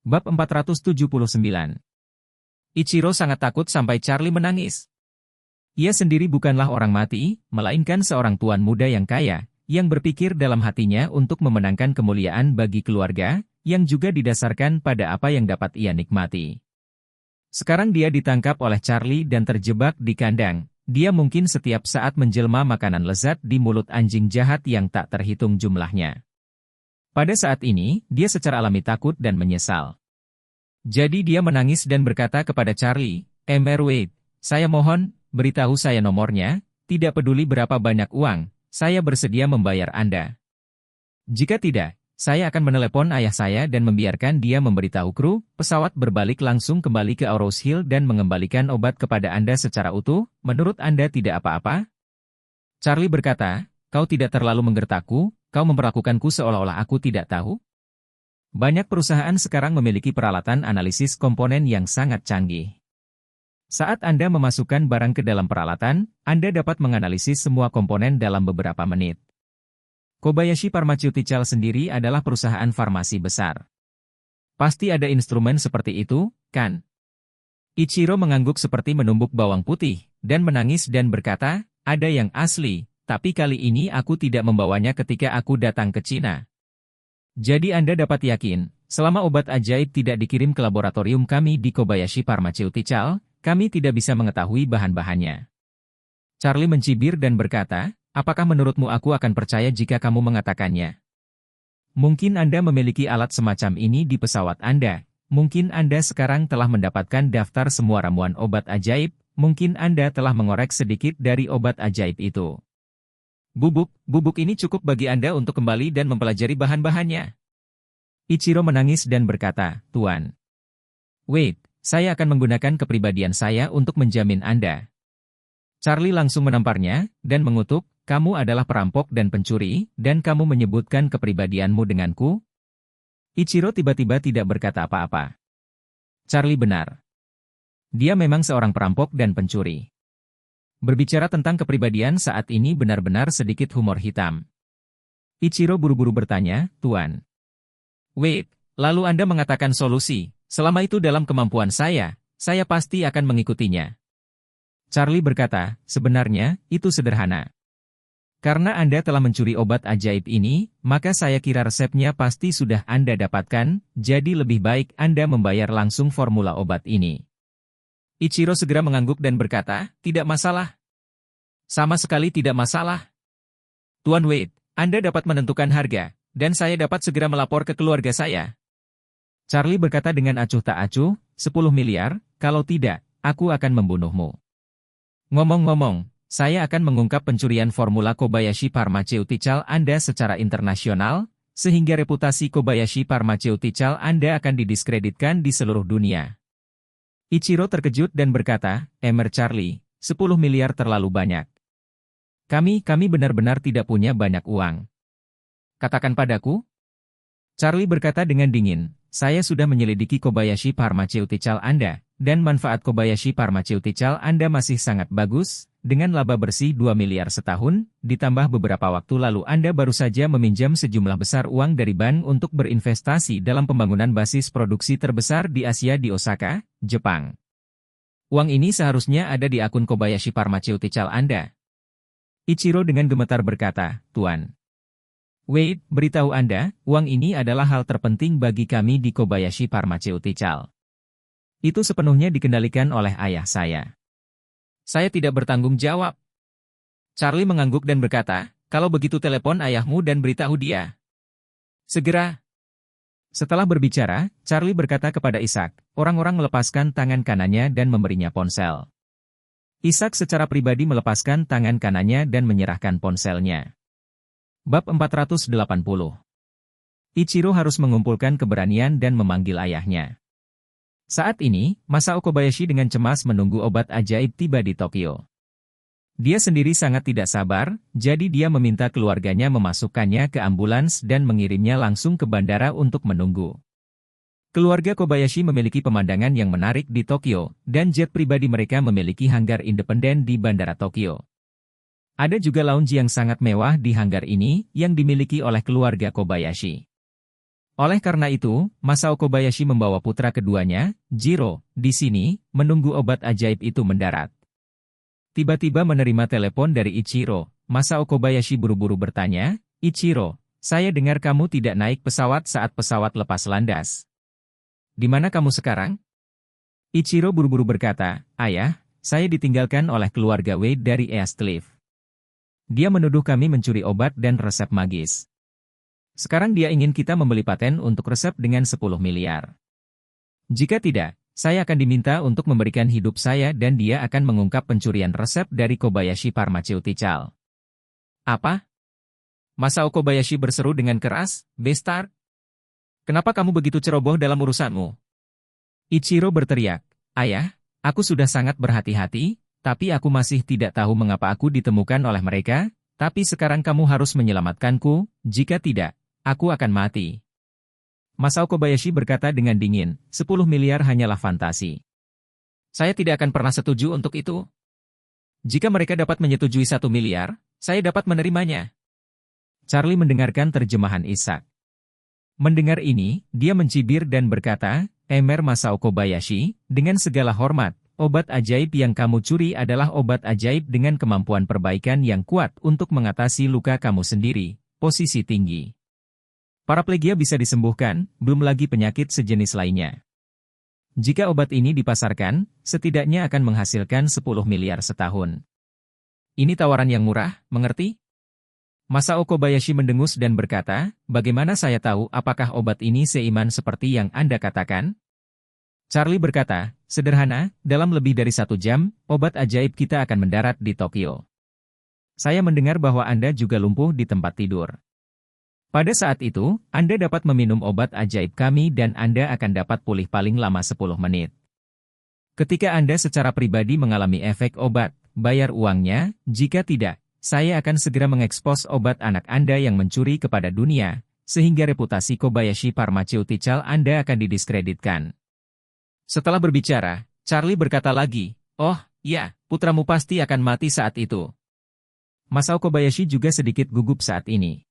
Bab 479. Ichiro sangat takut sampai Charlie menangis. Ia sendiri bukanlah orang mati, melainkan seorang tuan muda yang kaya, yang berpikir dalam hatinya untuk memenangkan kemuliaan bagi keluarga, yang juga didasarkan pada apa yang dapat ia nikmati. Sekarang dia ditangkap oleh Charlie dan terjebak di kandang. Dia mungkin setiap saat menjelma makanan lezat di mulut anjing jahat yang tak terhitung jumlahnya. Pada saat ini, dia secara alami takut dan menyesal. Jadi dia menangis dan berkata kepada Charlie, Wade, saya mohon, beritahu saya nomornya, tidak peduli berapa banyak uang, saya bersedia membayar Anda. Jika tidak, saya akan menelepon ayah saya dan membiarkan dia memberitahu kru, pesawat berbalik langsung kembali ke Auros Hill dan mengembalikan obat kepada Anda secara utuh, menurut Anda tidak apa-apa? Charlie berkata, kau tidak terlalu menggertakku, kau memperlakukanku seolah-olah aku tidak tahu? Banyak perusahaan sekarang memiliki peralatan analisis komponen yang sangat canggih. Saat Anda memasukkan barang ke dalam peralatan, Anda dapat menganalisis semua komponen dalam beberapa menit. Kobayashi Pharmaceutical sendiri adalah perusahaan farmasi besar. Pasti ada instrumen seperti itu, kan? Ichiro mengangguk seperti menumbuk bawang putih, dan menangis dan berkata, ada yang asli. Tapi kali ini aku tidak membawanya ketika aku datang ke Cina. Jadi Anda dapat yakin, selama obat ajaib tidak dikirim ke laboratorium kami di Kobayashi Pharmaceutical, kami tidak bisa mengetahui bahan-bahannya. Charlie mencibir dan berkata, apakah menurutmu aku akan percaya jika kamu mengatakannya? Mungkin Anda memiliki alat semacam ini di pesawat Anda. Mungkin Anda sekarang telah mendapatkan daftar semua ramuan obat ajaib. Mungkin Anda telah mengorek sedikit dari obat ajaib itu. Bubuk ini cukup bagi Anda untuk kembali dan mempelajari bahan-bahannya. Ichiro menangis dan berkata, Tuan Wade, saya akan menggunakan kepribadian saya untuk menjamin Anda. Charlie langsung menamparnya, dan mengutuk, kamu adalah perampok dan pencuri, dan kamu menyebutkan kepribadianmu denganku? Ichiro tiba-tiba tidak berkata apa-apa. Charlie benar. Dia memang seorang perampok dan pencuri. Berbicara tentang kepribadian saat ini benar-benar sedikit humor hitam. Ichiro buru-buru bertanya, Tuan Wade, lalu Anda mengatakan solusi, selama itu dalam kemampuan saya pasti akan mengikutinya. Charlie berkata, sebenarnya, itu sederhana. Karena Anda telah mencuri obat ajaib ini, maka saya kira resepnya pasti sudah Anda dapatkan, jadi lebih baik Anda membayar langsung formula obat ini. Ichiro segera mengangguk dan berkata, tidak masalah. Sama sekali tidak masalah. Tuan Wade, Anda dapat menentukan harga, dan saya dapat segera melapor ke keluarga saya. Charlie berkata dengan acuh tak acuh, 10 miliar, kalau tidak, aku akan membunuhmu. Ngomong-ngomong, saya akan mengungkap pencurian formula Kobayashi Pharmaceutical Anda secara internasional, sehingga reputasi Kobayashi Pharmaceutical Anda akan didiskreditkan di seluruh dunia. Ichiro terkejut dan berkata, Charlie, 10 miliar terlalu banyak. Kami benar-benar tidak punya banyak uang. Katakan padaku. Charlie berkata dengan dingin, saya sudah menyelidiki Kobayashi Pharmaceutical Anda, dan manfaat Kobayashi Pharmaceutical Anda masih sangat bagus, dengan laba bersih 2 miliar setahun, ditambah beberapa waktu lalu Anda baru saja meminjam sejumlah besar uang dari bank untuk berinvestasi dalam pembangunan basis produksi terbesar di Asia di Osaka, Jepang. Uang ini seharusnya ada di akun Kobayashi Pharmaceutical Anda. Ichiro dengan gemetar berkata, Tuan Wade, beritahu Anda, uang ini adalah hal terpenting bagi kami di Kobayashi Pharmaceutical. Itu sepenuhnya dikendalikan oleh ayah saya. Saya tidak bertanggung jawab. Charlie mengangguk dan berkata, kalau begitu telepon ayahmu dan beritahu dia. Segera. Setelah berbicara, Charlie berkata kepada Isaac, orang-orang melepaskan tangan kanannya dan memberinya ponsel. Isaac secara pribadi melepaskan tangan kanannya dan menyerahkan ponselnya. Bab 480. Ichiro harus mengumpulkan keberanian dan memanggil ayahnya. Saat ini, Masao Kobayashi dengan cemas menunggu obat ajaib tiba di Tokyo. Dia sendiri sangat tidak sabar, jadi dia meminta keluarganya memasukkannya ke ambulans dan mengirimnya langsung ke bandara untuk menunggu. Keluarga Kobayashi memiliki pemandangan yang menarik di Tokyo, dan jet pribadi mereka memiliki hanggar independen di Bandara Tokyo. Ada juga lounge yang sangat mewah di hanggar ini, yang dimiliki oleh keluarga Kobayashi. Oleh karena itu, Masao Kobayashi membawa putra keduanya, Jiro, di sini, menunggu obat ajaib itu mendarat. Tiba-tiba menerima telepon dari Ichiro, Masao Kobayashi buru-buru bertanya, "Ichiro, saya dengar kamu tidak naik pesawat saat pesawat lepas landas. Di mana kamu sekarang?" Ichiro buru-buru berkata, "Ayah, saya ditinggalkan oleh keluarga Wei dari East Cliff. Dia menuduh kami mencuri obat dan resep magis. Sekarang dia ingin kita membeli paten untuk resep dengan 10 miliar. Jika tidak, saya akan diminta untuk memberikan hidup saya dan dia akan mengungkap pencurian resep dari Kobayashi Pharmaceutical." "Apa?" Masao Kobayashi berseru dengan keras, "Bestar? Kenapa kamu begitu ceroboh dalam urusanmu?" Ichiro berteriak, "Ayah, aku sudah sangat berhati-hati, tapi aku masih tidak tahu mengapa aku ditemukan oleh mereka, tapi sekarang kamu harus menyelamatkanku, jika tidak, aku akan mati." Masao Kobayashi berkata dengan dingin, 10 miliar hanyalah fantasi. Saya tidak akan pernah setuju untuk itu. Jika mereka dapat menyetujui 1 miliar, saya dapat menerimanya. Charlie mendengarkan terjemahan Ishak. Mendengar ini, dia mencibir dan berkata, "Emer Masao Kobayashi, dengan segala hormat, obat ajaib yang kamu curi adalah obat ajaib dengan kemampuan perbaikan yang kuat untuk mengatasi luka kamu sendiri, posisi tinggi. Paraplegia bisa disembuhkan, belum lagi penyakit sejenis lainnya. Jika obat ini dipasarkan, setidaknya akan menghasilkan 10 miliar setahun. Ini tawaran yang murah, mengerti?" Masao Kobayashi mendengus dan berkata, "Bagaimana saya tahu apakah obat ini seiman seperti yang Anda katakan?" Charlie berkata, "Sederhana, dalam lebih dari 1 jam, obat ajaib kita akan mendarat di Tokyo. Saya mendengar bahwa Anda juga lumpuh di tempat tidur. Pada saat itu, Anda dapat meminum obat ajaib kami dan Anda akan dapat pulih paling lama 10 menit. Ketika Anda secara pribadi mengalami efek obat, bayar uangnya, jika tidak, saya akan segera mengekspos obat anak Anda yang mencuri kepada dunia, sehingga reputasi Kobayashi Pharmaceutical Anda akan didiskreditkan." Setelah berbicara, Charlie berkata lagi, "Oh, ya, putramu pasti akan mati saat itu." Masao Kobayashi juga sedikit gugup saat ini.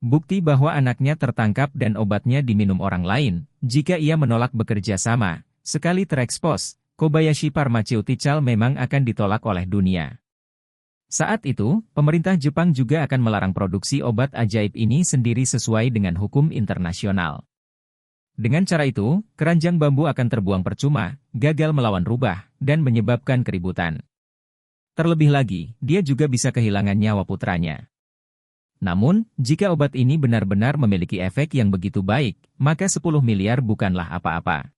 Bukti bahwa anaknya tertangkap dan obatnya diminum orang lain, jika ia menolak bekerja sama, sekali terekspos, Kobayashi Pharmaceutical memang akan ditolak oleh dunia. Saat itu, pemerintah Jepang juga akan melarang produksi obat ajaib ini sendiri sesuai dengan hukum internasional. Dengan cara itu, keranjang bambu akan terbuang percuma, gagal melawan rubah, dan menyebabkan keributan. Terlebih lagi, dia juga bisa kehilangan nyawa putranya. Namun, jika obat ini benar-benar memiliki efek yang begitu baik, maka 10 miliar bukanlah apa-apa.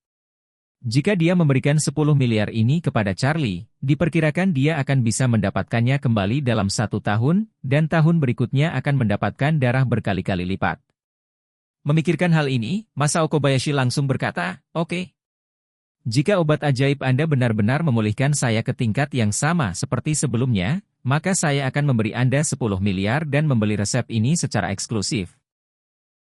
Jika dia memberikan 10 miliar ini kepada Charlie, diperkirakan dia akan bisa mendapatkannya kembali dalam 1 tahun, dan tahun berikutnya akan mendapatkan darah berkali-kali lipat. Memikirkan hal ini, Masao Kobayashi langsung berkata, "Oke. Jika obat ajaib Anda benar-benar memulihkan saya ke tingkat yang sama seperti sebelumnya, maka saya akan memberi Anda 10 miliar dan membeli resep ini secara eksklusif.